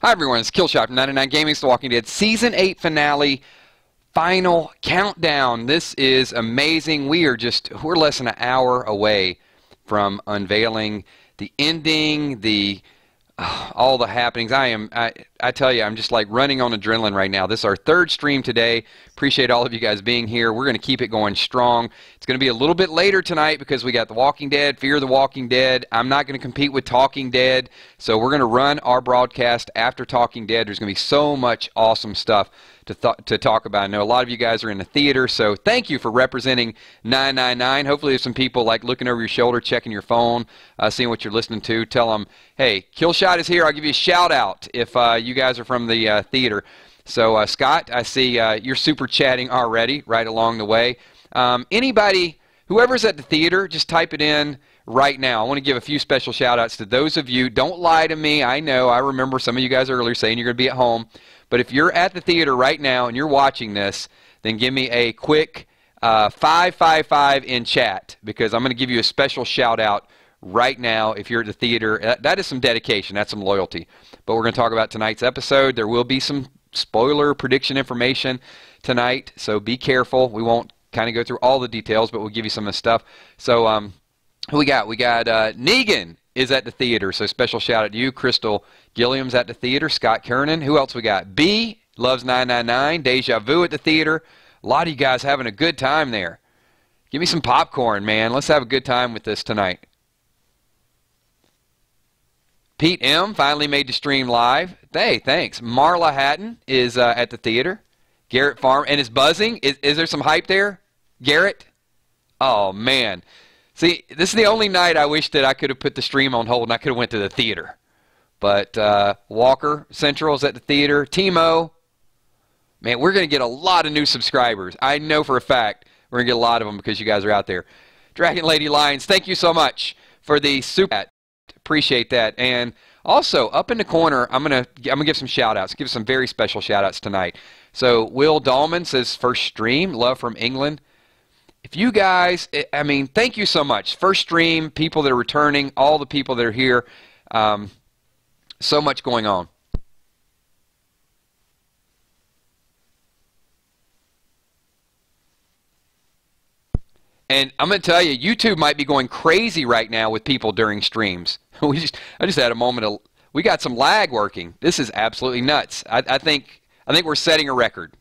Hi everyone, it's Killshot from 99 Gaming. It's The Walking Dead Season 8 finale, final countdown. This is amazing. We're less than an hour away from unveiling the ending, all the happenings. I tell you, I'm just like running on adrenaline right now. This is our third stream today. Appreciate all of you guys being here. We're going to keep it going strong. It's going to be a little bit later tonight because we got The Walking Dead, Fear the Walking Dead. I'm not going to compete with Talking Dead, so we're going to run our broadcast after Talking Dead. There's going to be so much awesome stuff to talk about. I know a lot of you guys are in the theater, so thank you for representing 999. Hopefully there's some people like looking over your shoulder, checking your phone, seeing what you're listening to. Tell them, hey, Killshot is here. I'll give you a shout out if you guys are from the theater. So Scott, I see you're super chatting already right along the way. Anybody, whoever's at the theater, just type it in right now. I want to give a few special shout outs to those of you. Don't lie to me. I know, I remember some of you guys earlier saying you're going to be at home. But if you're at the theater right now and you're watching this, then give me a quick 555 in chat, because I'm going to give you a special shout out right now if you're at the theater. That is some dedication. That's some loyalty. But we're going to talk about tonight's episode. There will be some spoiler prediction information tonight, so be careful. We won't kind of go through all the details, but we'll give you some of the stuff. So who we got? We got Negan is at the theater, so special shout out to you. Crystal Gilliam's at the theater. Scott Kernan. Who else we got? B loves 999. Deja Vu at the theater. A lot of you guys having a good time there. Give me some popcorn, man. Let's have a good time with this tonight. Pete M finally made the stream live. Hey, thanks. Marla Hatton is at the theater. Garrett Farm, and is buzzing. Is there some hype there, Garrett? Oh, man. See, this is the only night I wish that I could have put the stream on hold and I could have went to the theater. But Walker Central is at the theater. Timo, man, we're going to get a lot of new subscribers. I know for a fact we're going to get a lot of them because you guys are out there. Dragon Lady Lions, thank you so much for the super chat. Appreciate that. And also, up in the corner, I'm gonna give some shout-outs. Give some very special shout-outs tonight. So, Will Dahlman says, first stream, love from England. If you guys, I mean, thank you so much. First stream, people that are returning, all the people that are here. So much going on. And I'm going to tell you, YouTube might be going crazy right now with people during streams. I just had a moment of, we got some lag working. This is absolutely nuts. I think we're setting a record.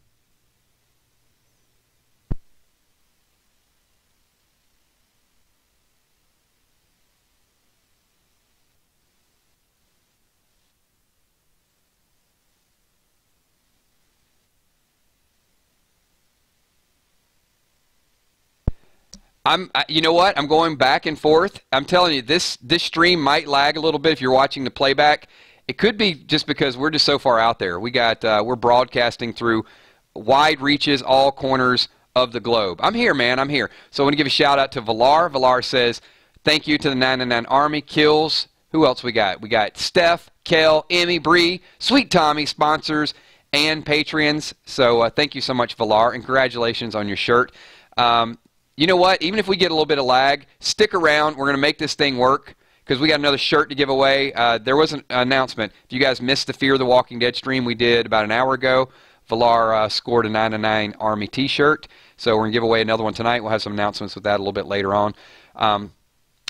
You know what? I'm going back and forth. I'm telling you, this stream might lag a little bit if you're watching the playback. It could be just because we're just so far out there. We're broadcasting through wide reaches, all corners of the globe. I'm here, man. I'm here. So I want to give a shout out to Valar. Valar says, thank you to the 999 Army. Kills. Who else we got? We got Steph, Kel, Emmy, Bree, Sweet Tommy, sponsors, and Patreons. So thank you so much, Valar, and congratulations on your shirt. You know what? Even if we get a little bit of lag, stick around. We're going to make this thing work because we got another shirt to give away. There was an announcement. If you guys missed the Fear the Walking Dead stream we did about an hour ago, Valar scored a 999 Army t-shirt. So we're going to give away another one tonight. We'll have some announcements with that a little bit later on.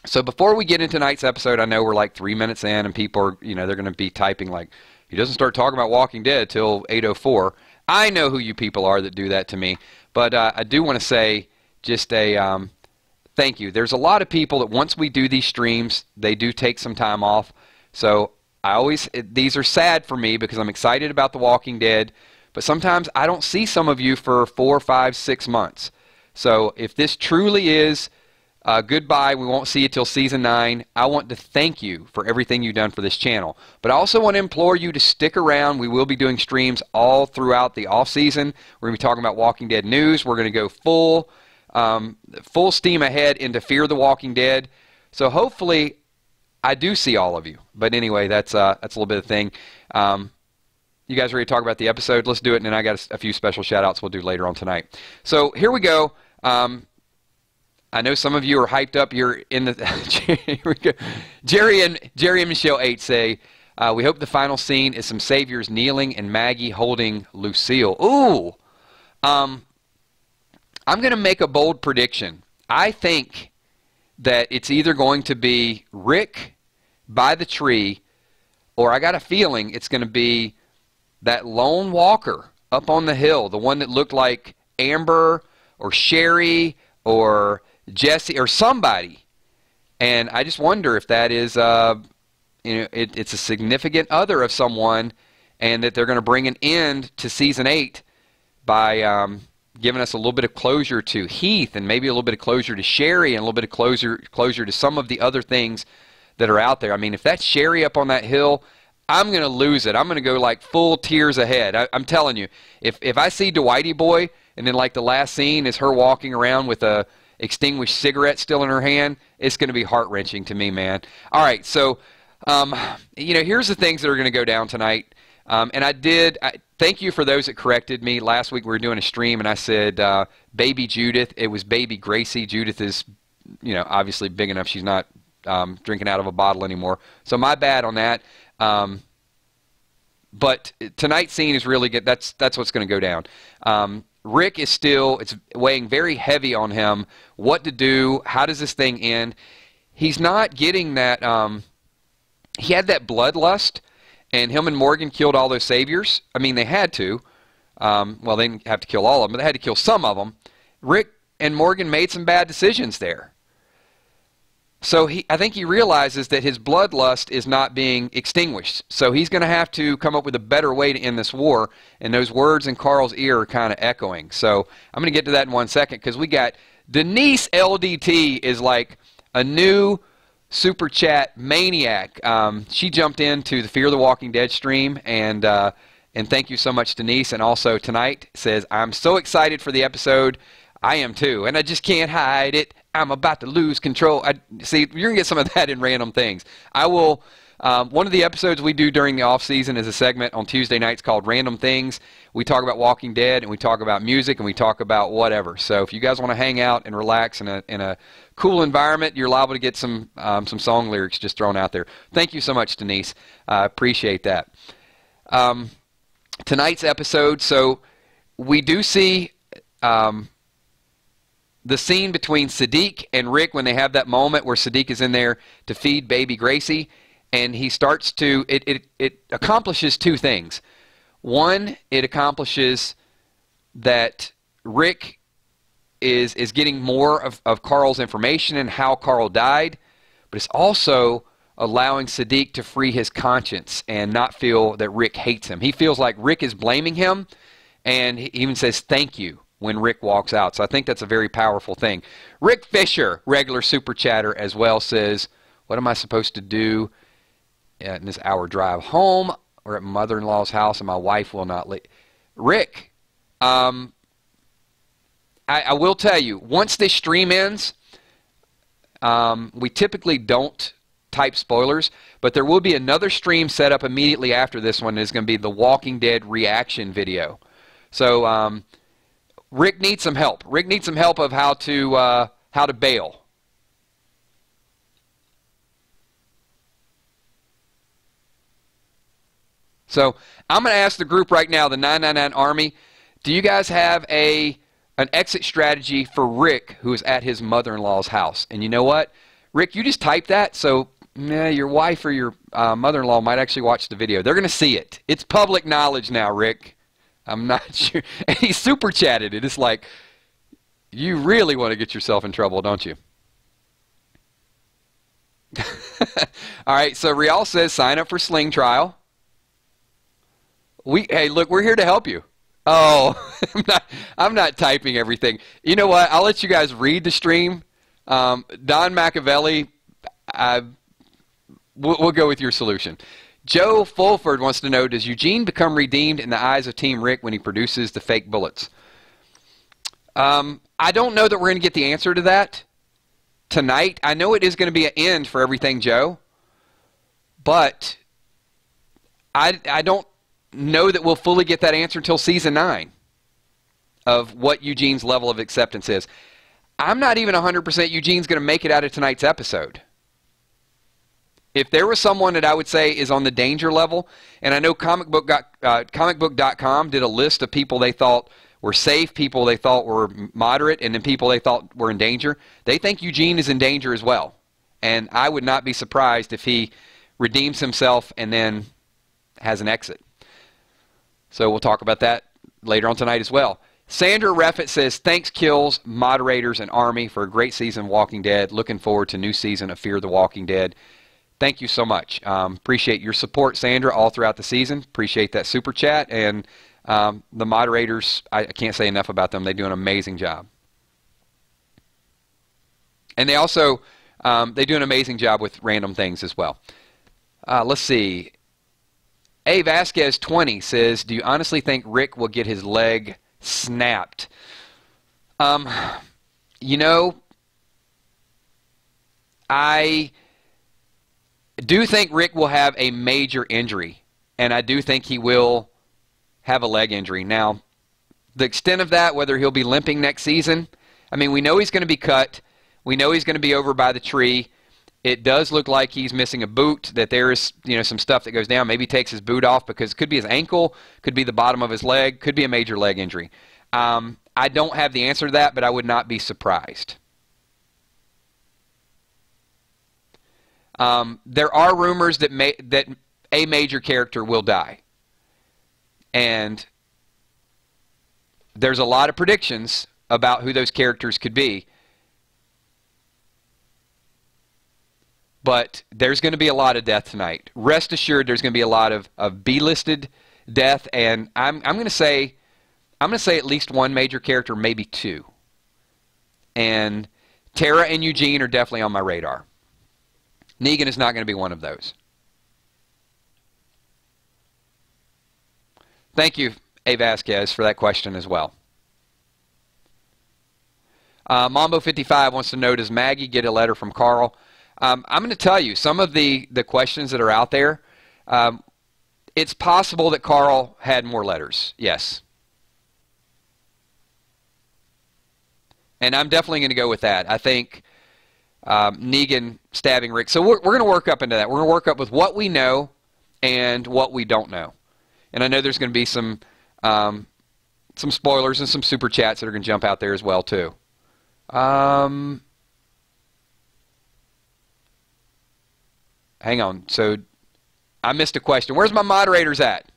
So before we get into tonight's episode, I know we're like 3 minutes in and people are, they're going to be typing like, he doesn't start talking about Walking Dead till 8:04. I know who you people are that do that to me. But I do want to say, just a thank you. There's a lot of people that once we do these streams, they do take some time off. So these are sad for me because I'm excited about The Walking Dead, but sometimes I don't see some of you for 4, 5, 6 months. So if this truly is goodbye, we won't see you till season 9, I want to thank you for everything you've done for this channel. But I also want to implore you to stick around. We will be doing streams all throughout the off season. We're going to be talking about Walking Dead news. We're going to go full steam ahead into Fear the Walking Dead. So hopefully I do see all of you. But anyway, that's a little bit of a thing. You guys ready to talk about the episode? Let's do it, and then I got a few special shout-outs we'll do later on tonight. So here we go. I know some of you are hyped up. You're in the here we go. Jerry and Michelle 8 say, We hope the final scene is some saviors kneeling and Maggie holding Lucille. Ooh! I'm going to make a bold prediction. I think that it's either going to be Rick by the tree, or I got a feeling it's going to be that lone walker up on the hill, the one that looked like Amber or Sherry or Jesse or somebody. And I just wonder if that is, it's a significant other of someone, and that they're going to bring an end to season 8 by giving us a little bit of closure to Heath, and maybe a little bit of closure to Sherry, and a little bit of closure to some of the other things that are out there. I mean, if that's Sherry up on that hill, I'm going to lose it. I'm going to go like full tears ahead. I'm telling you, if I see Dwighty Boy, and then like the last scene is her walking around with a extinguished cigarette still in her hand, it's going to be heart-wrenching to me, man. All right, so here's the things that are going to go down tonight. And thank you for those that corrected me. Last week we were doing a stream, and I said baby Judith. It was baby Gracie. Judith is, obviously big enough. She's not drinking out of a bottle anymore. So my bad on that. But tonight's scene is really good. That's what's going to go down. Rick is still, it's weighing very heavy on him. What to do? How does this thing end? He's not getting that. He had that bloodlust, and him and Morgan killed all those saviors. I mean, they had to. Well, they didn't have to kill all of them, but they had to kill some of them. Rick and Morgan made some bad decisions there. So I think he realizes that his bloodlust is not being extinguished. So he's going to have to come up with a better way to end this war. And those words in Carl's ear are kind of echoing. So I'm going to get to that in 1 second, because we got Denise LDT is like a new super chat maniac. She jumped into the Fear the Walking Dead stream, and thank you so much, Denise. And also tonight says, I'm so excited for the episode. I am too, and I just can't hide it. I'm about to lose control. See, you're going to get some of that in random things. I will, one of the episodes we do during the off season is a segment on Tuesday nights called Random Things. We talk about Walking Dead, and we talk about music, and we talk about whatever. So if you guys want to hang out and relax in a cool environment, you're liable to get some song lyrics just thrown out there. Thank you so much, Denise. I appreciate that. Tonight's episode, so we do see the scene between Sadiq and Rick when they have that moment where Sadiq is in there to feed baby Gracie, and he starts to, it accomplishes two things. One, it accomplishes that Rick is getting more of Carl's information and how Carl died, but it's also allowing Sadiq to free his conscience and not feel that Rick hates him. He feels like Rick is blaming him, and he even says thank you when Rick walks out. So I think that's a very powerful thing. Rick Fisher, regular super chatter as well, says, what am I supposed to do in this hour drive home? We're at my mother-in-law's house and my wife will not leave. Rick, I will tell you, once this stream ends, we typically don't type spoilers, but there will be another stream set up immediately after this one. It's going to be the Walking Dead reaction video. So Rick needs some help. Rick needs some help of how to bail. So I'm going to ask the group right now, the 999 Army, do you guys have an exit strategy for Rick who is at his mother-in-law's house? And you know what? Rick, you just type that, so your wife or your mother-in-law might actually watch the video. They're going to see it. It's public knowledge now, Rick. I'm not sure. And he super chatted it. It's like, you really want to get yourself in trouble, don't you? All right, so Rial says sign up for Sling Trial. Hey, look, we're here to help you. Oh, I'm not typing everything. You know what? I'll let you guys read the stream. Don Machiavelli, we'll go with your solution. Joe Fulford wants to know, does Eugene become redeemed in the eyes of Team Rick when he produces the fake bullets? I don't know that we're going to get the answer to that tonight. I know it is going to be an end for everything, Joe. But I don't know that we'll fully get that answer until Season 9 of what Eugene's level of acceptance is. I'm not even 100% Eugene's going to make it out of tonight's episode. If there was someone that I would say is on the danger level, and I know comicbook.com did a list of people they thought were safe, people they thought were moderate, and then people they thought were in danger. They think Eugene is in danger as well. And I would not be surprised if he redeems himself and then has an exit. So we'll talk about that later on tonight as well. Sandra Reffett says, thanks, Kills, moderators, and Army for a great season of Walking Dead. Looking forward to new season of Fear the Walking Dead. Thank you so much. Appreciate your support, Sandra, all throughout the season. Appreciate that super chat. And the moderators, I can't say enough about them. They do an amazing job. And they also, they do an amazing job with random things as well. Let's see. A. Vasquez 20 says, do you honestly think Rick will get his leg snapped? You know, I do think Rick will have a major injury, and I do think he will have a leg injury. Now, the extent of that, whether he'll be limping next season, I mean, we know he's going to be cut. We know he's going to be over by the tree. It does look like he's missing a boot, that there is, you know, some stuff that goes down. Maybe he takes his boot off because it could be his ankle, could be the bottom of his leg, could be a major leg injury. I don't have the answer to that, but I would not be surprised. There are rumors that that a major character will die. And there's a lot of predictions about who those characters could be. But there's going to be a lot of death tonight. Rest assured, there's going to be a lot of B-listed death, and I'm going to say at least one major character, maybe two. And Tara and Eugene are definitely on my radar. Negan is not going to be one of those. Thank you, A. Vasquez, for that question as well. Mambo55 wants to know, does Maggie get a letter from Carl? I'm going to tell you, some of the questions that are out there, it's possible that Carl had more letters, yes. And I'm definitely going to go with that. I think Negan stabbing Rick. So we're going to work up into that. We're going to work up with what we know and what we don't know. And I know there's going to be some spoilers and some super chats that are going to jump out there as well, too. Hang on. So I missed a question. Where's my moderators at?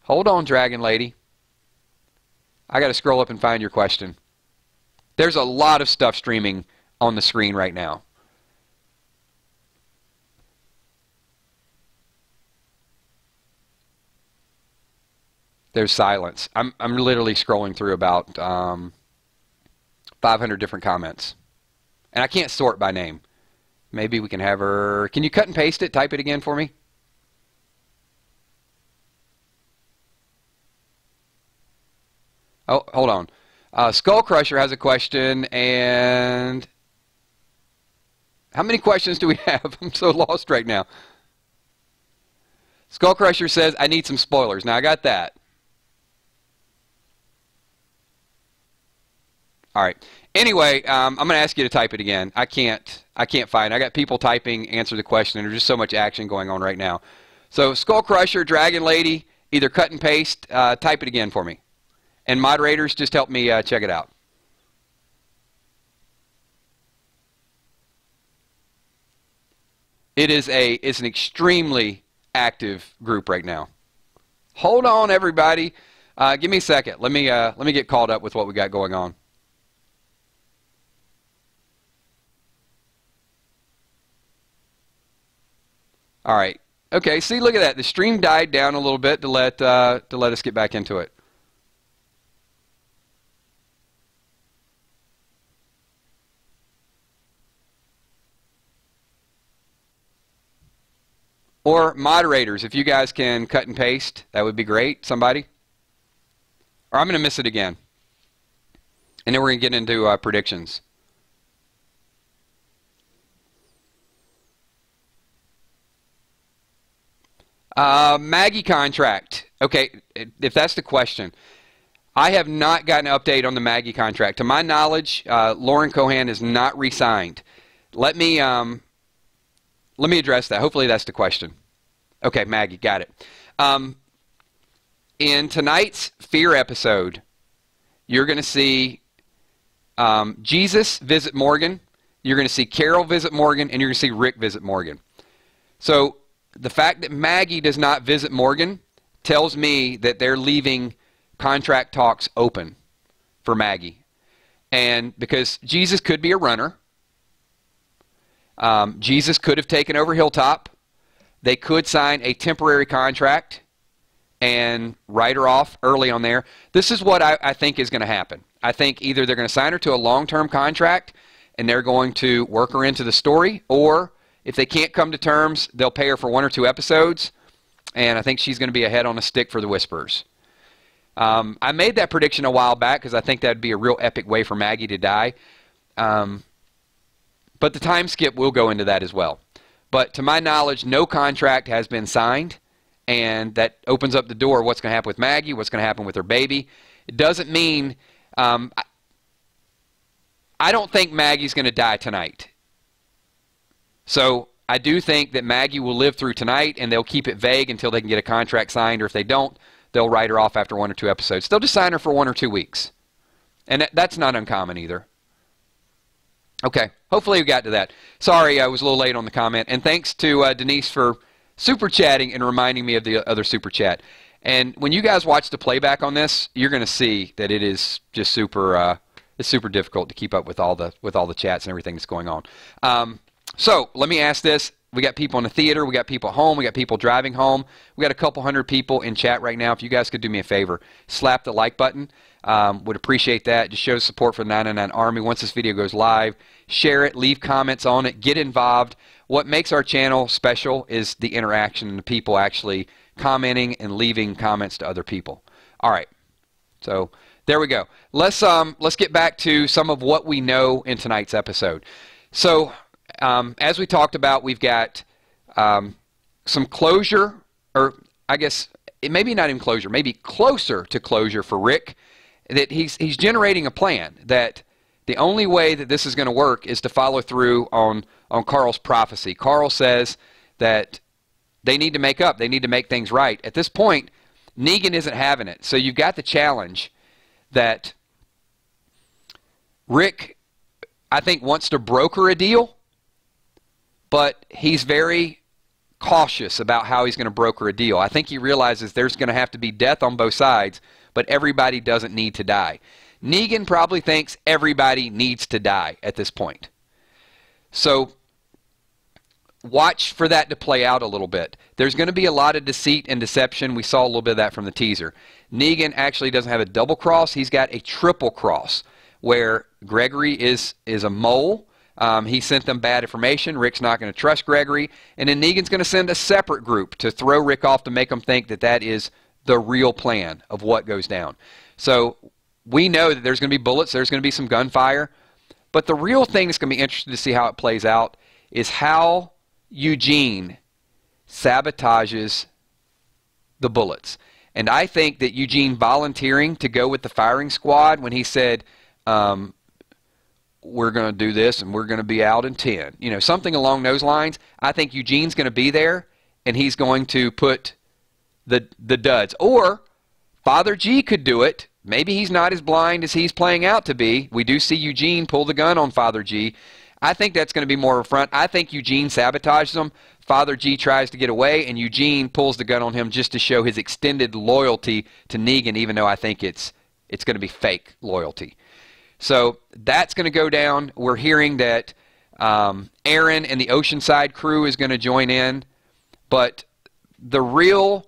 Hold on, Dragon Lady. I got to scroll up and find your question. There's a lot of stuff streaming on the screen right now. There's silence. I'm literally scrolling through about 500 different comments. And I can't sort by name. Maybe we can have her... Can you cut and paste it? Type it again for me? Oh, hold on. Skull Crusher has a question, and... How many questions do we have? I'm so lost right now. Skull Crusher says, I need some spoilers. Now, I got that. All right. Anyway, I'm going to ask you to type it again. I can't find it. I got people typing, answer the question, and there's just so much action going on right now. So, Skull Crusher, Dragon Lady, either cut and paste, type it again for me. And moderators, just help me check it out. It's an extremely active group right now. Hold on, everybody. Give me a second. Let me get caught up with what we got going on. All right. Okay. See, look at that. The stream died down a little bit to let us get back into it. Or moderators, if you guys can cut and paste, that would be great. Somebody? Or I'm going to miss it again. And then we're going to get into predictions. Maggie contract. Okay, if that's the question, I have not gotten an update on the Maggie contract. To my knowledge, Lauren Cohan is not re-signed. Let me address that. Hopefully that's the question. Okay, Maggie, got it. In tonight's Fear episode, you're going to see Jesus visit Morgan. You're going to see Carol visit Morgan, and you're going to see Rick visit Morgan. So the fact that Maggie does not visit Morgan tells me that they're leaving contract talks open for Maggie. And because Jesus could be a runner. Jesus could have taken over Hilltop. They could sign a temporary contract and write her off early on there. This is what I think is going to happen. I think either they're going to sign her to a long-term contract and they're going to work her into the story, or if they can't come to terms, they'll pay her for 1 or 2 episodes, and I think she's going to be a head on a stick for the Whisperers. I made that prediction a while back because I think that would be a real epic way for Maggie to die. But the time skip will go into that as well. But to my knowledge, no contract has been signed, and that opens up the door what's going to happen with Maggie, what's going to happen with her baby. It doesn't mean... I don't think Maggie's going to die tonight. So I do think that Maggie will live through tonight, and they'll keep it vague until they can get a contract signed, or if they don't, they'll write her off after 1 or 2 episodes. They'll just sign her for 1 or 2 weeks. And that's not uncommon either. Okay, hopefully we got to that. Sorry, I was a little late on the comment. And thanks to Denise for super chatting and reminding me of the other super chat. And when you guys watch the playback on this, you're going to see that it is just super... it's super difficult to keep up with all the chats and everything that's going on. So let me ask this. We got people in the theater. We got people home. We got people driving home. We got a couple hundred people in chat right now. If you guys could do me a favor, slap the like button. Would appreciate that. It just shows support for the 999 Army. Once this video goes live, share it, leave comments on it, get involved. What makes our channel special is the interaction and the people actually commenting and leaving comments to other people. All right. So... there we go. Let's get back to some of what we know in tonight's episode. So, as we talked about, we've got some closure, or I guess it maybe not even closure, maybe closer to closure for Rick. That he's generating a plan that the only way that this is going to work is to follow through on Carl's prophecy. Carl says that they need to make up, they need to make things right. At this point, Negan isn't having it. So you've got the challenge that Rick, I think, wants to broker a deal, but he's very cautious about how he's going to broker a deal. I think he realizes there's going to have to be death on both sides, but everybody doesn't need to die. Negan probably thinks everybody needs to die at this point. So watch for that to play out a little bit. There's going to be a lot of deceit and deception. We saw a little bit of that from the teaser. Negan actually doesn't have a double cross. He's got a triple cross where Gregory is a mole. He sent them bad information. Rick's not going to trust Gregory. And then Negan's going to send a separate group to throw Rick off to make him think that that is the real plan of what goes down. So we know that there's going to be bullets. There's going to be some gunfire. But the real thing that's going to be interesting to see how it plays out is how Eugene sabotages the bullets. And I think that Eugene volunteering to go with the firing squad when he said, we're going to do this and we're going to be out in 10, you know, something along those lines. I think Eugene's going to be there and he's going to put the duds. Or Father G could do it. Maybe he's not as blind as he's playing out to be. We do see Eugene pull the gun on Father G. I think that's going to be more of a front. I think Eugene sabotages him. Father G tries to get away, and Eugene pulls the gun on him just to show his extended loyalty to Negan, even though I think it's going to be fake loyalty. So that's going to go down. We're hearing that Aaron and the Oceanside crew is going to join in. But the real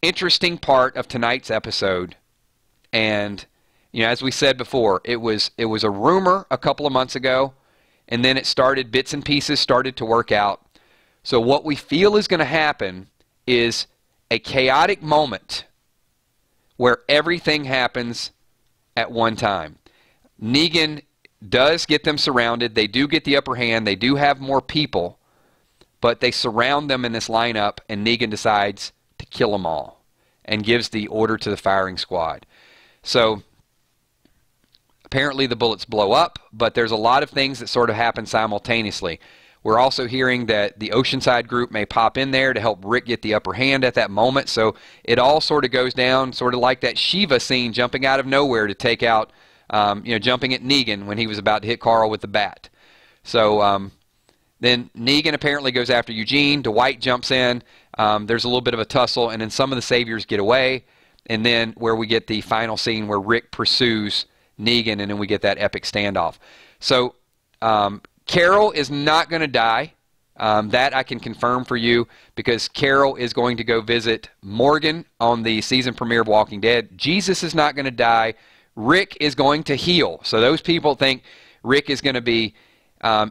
interesting part of tonight's episode, and you know, as we said before, it was a rumor a couple of months ago, and then it started, bits and pieces started to work out. So what we feel is going to happen is a chaotic moment where everything happens at one time. Negan does get them surrounded. They do get the upper hand. They do have more people, but they surround them in this lineup, and Negan decides to kill them all. and gives the order to the firing squad. So apparently the bullets blow up, but there's a lot of things that sort of happen simultaneously. We're also hearing that the Oceanside group may pop in there to help Rick get the upper hand at that moment. So it all sort of goes down sort of like that Shiva scene jumping out of nowhere to take out, jumping at Negan when he was about to hit Carl with the bat. So then Negan apparently goes after Eugene. Dwight jumps in. There's a little bit of a tussle, and then some of the Saviors get away. And then where we get the final scene where Rick pursues Negan, and then we get that epic standoff. So Carol is not going to die. That I can confirm for you, because Carol is going to go visit Morgan on the season premiere of Walking Dead. Jesus is not going to die. Rick is going to heal. So those people think Rick is going to be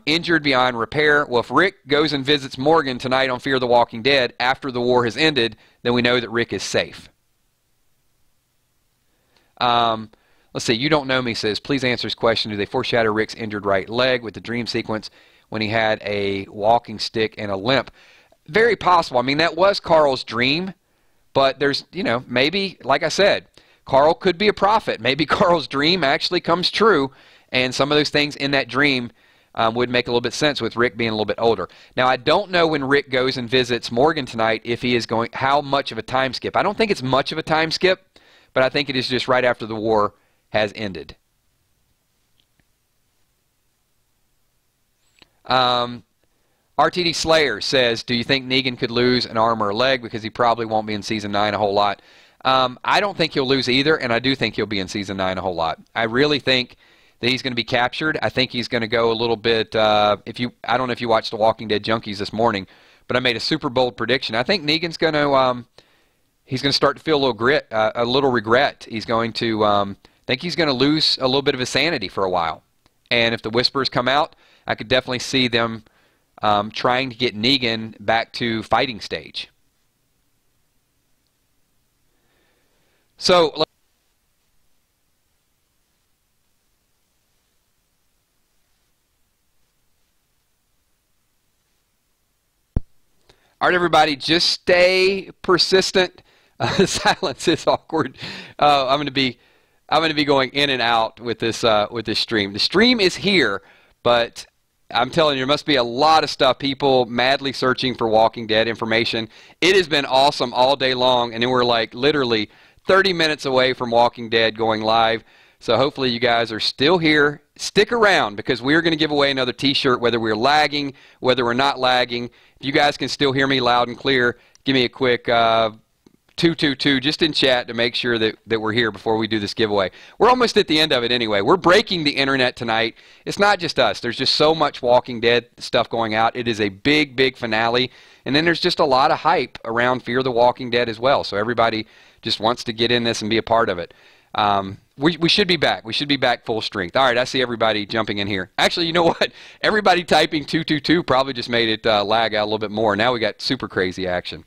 injured beyond repair. Well, if Rick goes and visits Morgan tonight on Fear the Walking Dead after the war has ended, then we know that Rick is safe. Let's see. You Don't Know Me says, please answer his question. Do they foreshadow Rick's injured right leg with the dream sequence when he had a walking stick and a limp? Very possible. I mean, that was Carl's dream, but there's, maybe, like I said, Carl could be a prophet. Maybe Carl's dream actually comes true, and some of those things in that dream would make a little bit sense with Rick being a little bit older. Now, I don't know when Rick goes and visits Morgan tonight if he is going, how much of a time skip. I don't think it's much of a time skip, but I think it is just right after the war has ended. RTD Slayer says, do you think Negan could lose an arm or a leg because he probably won't be in Season 9 a whole lot? I don't think he'll lose either, and I do think he'll be in Season 9 a whole lot. I really think that he's going to be captured. I think he's going to go a little bit, I don't know if you watched The Walking Dead Junkies this morning, but I made a super bold prediction. I think Negan's going to, he's going to start to feel a little regret. He's going to, think he's going to lose a little bit of his sanity for a while. And if the whispers come out, I could definitely see them trying to get Negan back to fighting stage. So, all right, everybody, just stay persistent. Silence is awkward. I'm going to be going in and out with this stream. The stream is here, but I'm telling you, there must be a lot of stuff. People madly searching for Walking Dead information. It has been awesome all day long, and then we're like literally 30 minutes away from Walking Dead going live. So hopefully you guys are still here. Stick around, because we're going to give away another t-shirt, whether we're lagging, whether we're not lagging. If you guys can still hear me loud and clear, give me a quick 222 just in chat to make sure that we're here before we do this giveaway. We're almost at the end of it anyway. We're breaking the internet tonight. It's not just us. There's just so much Walking Dead stuff going out. It is a big, big finale. And then there's just a lot of hype around Fear the Walking Dead as well. So everybody just wants to get in this and be a part of it. We should be back. We should be back full strength. All right, I see everybody jumping in here. Actually, you know what? Everybody typing 222 probably just made it lag out a little bit more. Now we got super crazy action.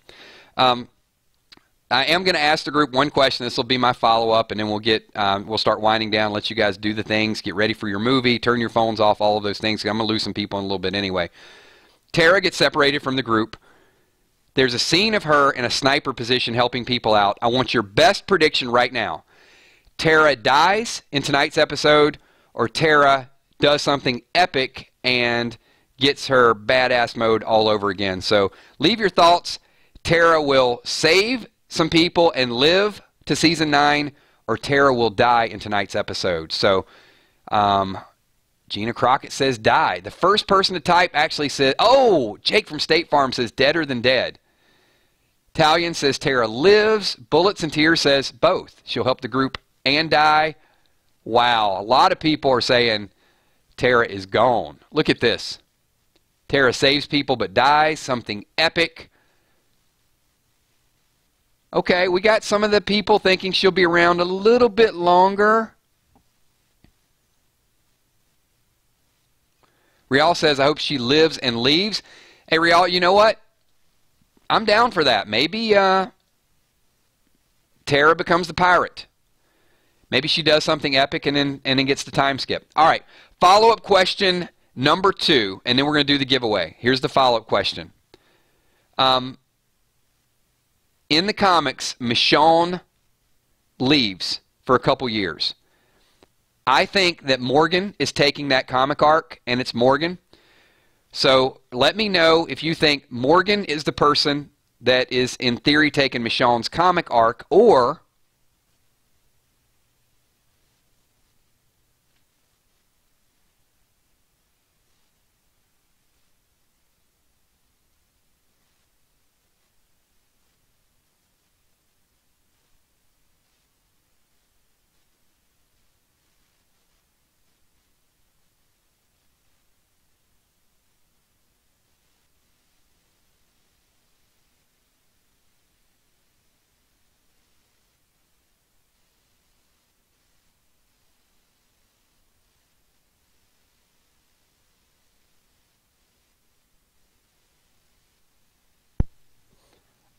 I am going to ask the group one question. This will be my follow-up, and then we'll start winding down, let you guys do the things, get ready for your movie, turn your phones off, all of those things. I'm going to lose some people in a little bit anyway. Tara gets separated from the group. There's a scene of her in a sniper position helping people out. I want your best prediction right now. Tara dies in tonight's episode, or Tara does something epic and gets her badass mode all over again. So leave your thoughts. Tara will save some people and live to Season 9, or Tara will die in tonight's episode. So Gina Crockett says die. The first person to type actually said, oh, Jake from State Farm says deader than dead. Talion says Tara lives. Bullets and Tears says both. She'll help the group and die. Wow, a lot of people are saying Tara is gone. Look at this. Tara saves people but dies. Something epic. Okay, we got some of the people thinking she'll be around a little bit longer. Rial says, I hope she lives and leaves. Hey, Rial, you know what? I'm down for that. Maybe Tara becomes the pirate. Maybe she does something epic and then gets the time skip. All right, follow-up question number 2, and then we're going to do the giveaway. Here's the follow-up question. in the comics, Michonne leaves for a couple years. I think that Morgan is taking that comic arc, and it's Morgan. So let me know if you think Morgan is the person that is, in theory, taking Michonne's comic arc, or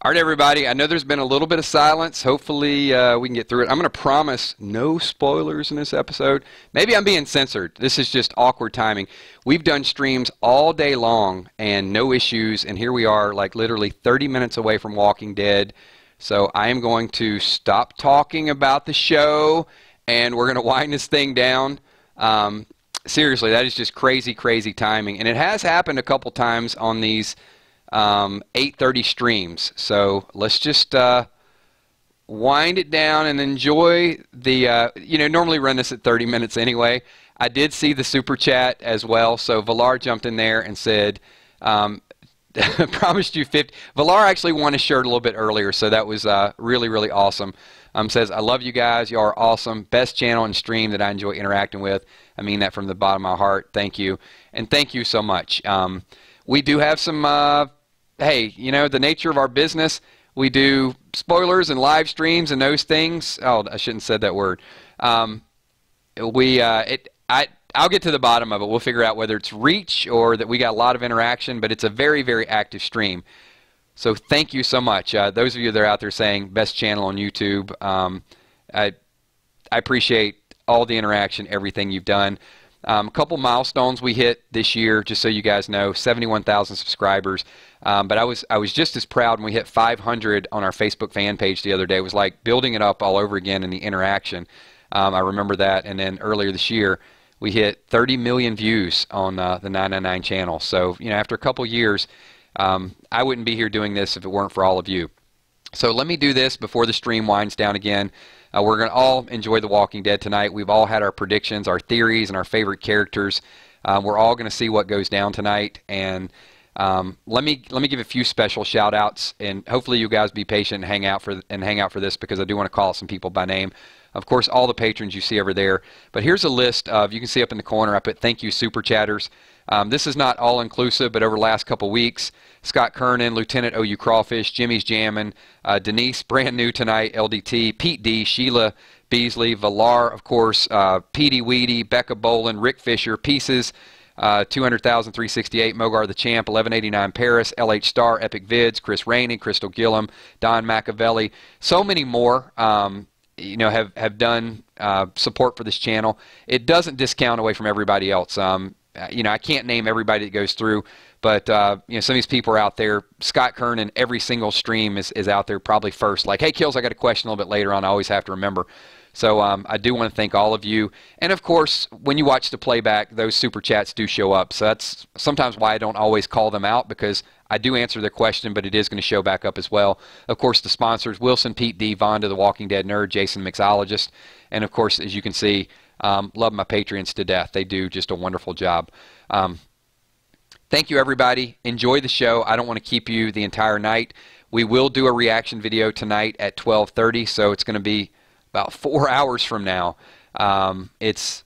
all right, everybody, I know there's been a little bit of silence. Hopefully we can get through it. I'm going to promise no spoilers in this episode. Maybe I'm being censored. This is just awkward timing. We've done streams all day long and no issues, and here we are like literally 30 minutes away from Walking Dead. So I am going to stop talking about the show, and we're going to wind this thing down. Seriously, that is just crazy, crazy timing. And it has happened a couple times on these 8:30 streams. So let's just wind it down and enjoy the, normally run this at 30 minutes anyway. I did see the super chat as well. So Valar jumped in there and said, promised you 50. Valar actually won a shirt a little bit earlier, so that was really, really awesome. Says, I love you guys. You are awesome. Best channel and stream that I enjoy interacting with. I mean that from the bottom of my heart. Thank you. And thank you so much. We do have some... hey, the nature of our business, we do spoilers and live streams and those things. Oh, I shouldn't have said that word. I'll get to the bottom of it. We'll figure out whether it's reach or that we got a lot of interaction, but it's a very, very active stream. So thank you so much. Those of you that are out there saying best channel on YouTube, I appreciate all the interaction, everything you've done. A couple milestones we hit this year, just so you guys know, 71,000 subscribers. But I was just as proud when we hit 500 on our Facebook fan page the other day. It was like building it up all over again in the interaction. I remember that. And then earlier this year, we hit 30 million views on the 999 channel. So, after a couple years, I wouldn't be here doing this if it weren't for all of you. So let me do this before the stream winds down again. We're going to all enjoy The Walking Dead tonight. We've all had our predictions, our theories, and our favorite characters. We're all going to see what goes down tonight. And let me give a few special shout outs, and hopefully you guys be patient and hang out for this, because I do want to call out some people by name. Of course, all the patrons you see over there. But here's a list of, you can see up in the corner, I put thank you super chatters. This is not all inclusive, but over the last couple weeks, Scott Kernan, Lieutenant OU Crawfish, Jimmy's Jammin', Denise, brand new tonight, LDT, Pete D, Sheila Beasley, Valar, of course, Petey Weedy, Becca Bolin, Rick Fisher, Pieces, 200,368, Mogar the Champ, 1189 Paris, LH Star, Epic Vids, Chris Rainey, Crystal Gillum, Don Machiavelli, so many more. Have done support for this channel. It doesn't discount away from everybody else. I can't name everybody that goes through, but some of these people are out there. Scott Kernan, every single stream is out there probably first. Like, hey, Kills, I got a question a little bit later on. I always have to remember. So I do want to thank all of you. And, of course, when you watch the playback, those super chats do show up. So that's sometimes why I don't always call them out, because I do answer their question, but it is going to show back up as well. Of course, the sponsors, Wilson, Pete D, Vonda, the Walking Dead Nerd, Jason, Mixologist. And, of course, as you can see, love my Patreons to death. They do just a wonderful job. Thank you, everybody. Enjoy the show. I don't want to keep you the entire night. We will do a reaction video tonight at 12:30, so it's going to be about 4 hours from now. It's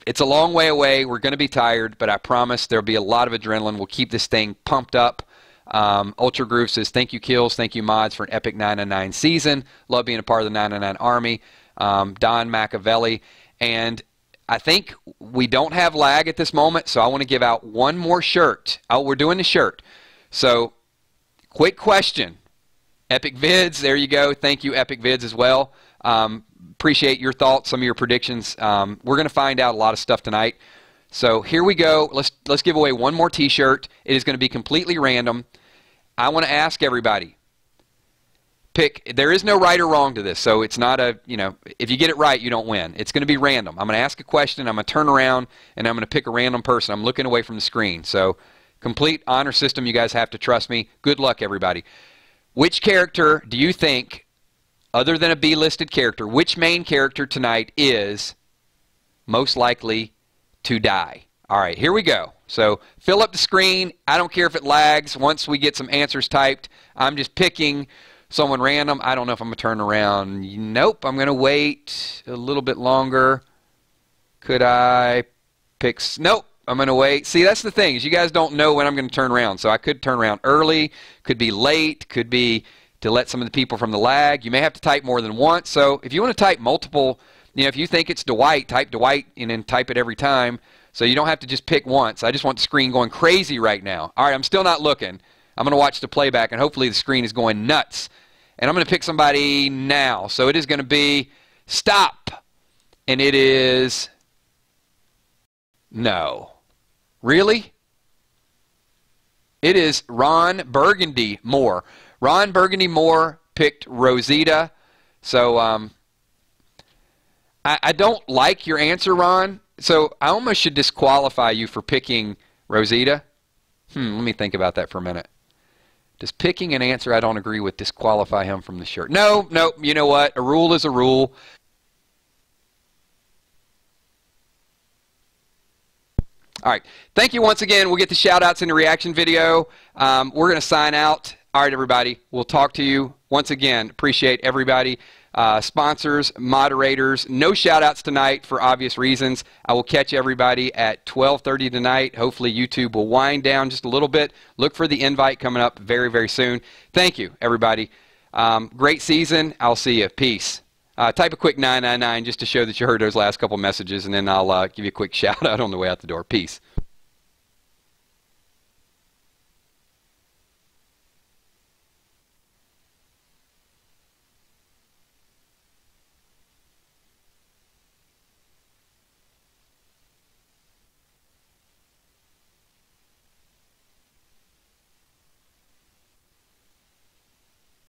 a long way away. We're going to be tired, but I promise there'll be a lot of adrenaline. We'll keep this thing pumped up. Ultra Groove says, thank you, Kills. Thank you, Mods, for an epic 999 season. Love being a part of the 999 Army. Don Machiavelli. And I think we don't have lag at this moment, so I want to give out one more shirt. Oh, we're doing the shirt. So, quick question. Epic Vids, there you go. Thank you, Epic Vids, as well. Appreciate your thoughts, some of your predictions. We're going to find out a lot of stuff tonight. So here we go. Let's give away one more T-shirt. It is going to be completely random. I want to ask everybody, pick. There is no right or wrong to this, so it's not a, you know, if you get it right, you don't win. It's going to be random. I'm going to ask a question, I'm going to turn around, and I'm going to pick a random person. I'm looking away from the screen. So complete honor system. You guys have to trust me. Good luck, everybody. Which character do you think, other than a B-listed character, which main character tonight is most likely to die? All right, here we go. So fill up the screen. I don't care if it lags. Once we get some answers typed, I'm just picking someone random. I don't know if I'm going to turn around. Nope, I'm going to wait a little bit longer. Could I pick? Nope, I'm going to wait. See, that's the thing, is you guys don't know when I'm going to turn around. So I could turn around early, could be late, could be to let some of the people from the lag. You may have to type more than once. So if you want to type multiple, you know, if you think it's Dwight, type Dwight and then type it every time. So you don't have to just pick once. I just want the screen going crazy right now. All right, I'm still not looking. I'm going to watch the playback, and hopefully the screen is going nuts. And I'm going to pick somebody now. So it is going to be stop. And it is no. Really? It is Ron Burgundy Moore. Ron Burgundy Moore picked Rosita. So I don't like your answer, Ron. So I almost should disqualify you for picking Rosita. Let me think about that for a minute. Does picking an answer I don't agree with disqualify him from the shirt? No, no, you know what? A rule is a rule. All right. Thank you once again. We'll get the shout-outs in the reaction video. We're going to sign out. All right, everybody. We'll talk to you once again. Appreciate everybody. Sponsors, moderators, no shout-outs tonight for obvious reasons. I will catch everybody at 12:30 tonight. Hopefully YouTube will wind down just a little bit. Look for the invite coming up very, very soon. Thank you, everybody. Great season. I'll see you. Peace. Type a quick 999 just to show that you heard those last couple messages, and then I'll give you a quick shout-out on the way out the door. Peace.